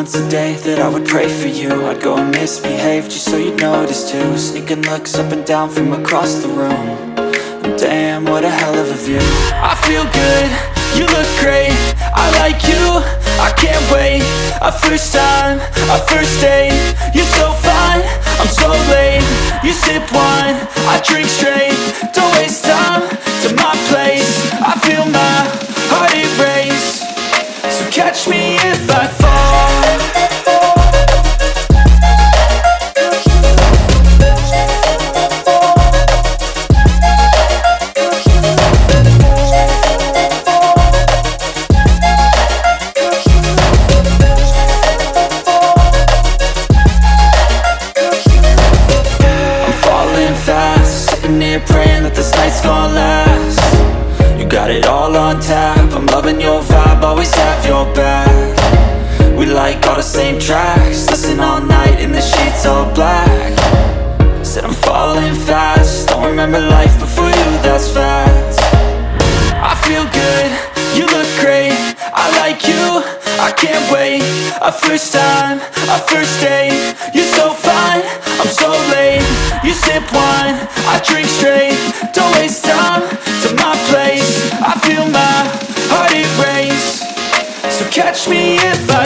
once a day that I would pray for you. I'd go and misbehave just so you'd notice too. Sneaking looks up and down from across the room. And damn, what a hell of a view. I feel good, you look great, I like you, I can't wait. A first time, a first date, you're so fine, I'm so late. You sip wine, I drink straight. Don't waste time to my place. I feel my heart erase. So catch me if I fall. Praying that this night's gonna last. You got it all on tap, I'm loving your vibe, always have your back. We like all the same tracks, listen all night in the sheets all black. Said I'm falling fast, don't remember life before you, that's fact. I feel good, you look great, I like you, I can't wait. A first time, a first date, you're so fine, I'm so late. You sip wine, I drink straight. Don't waste time to my place. I feel my heart erase. So catch me if I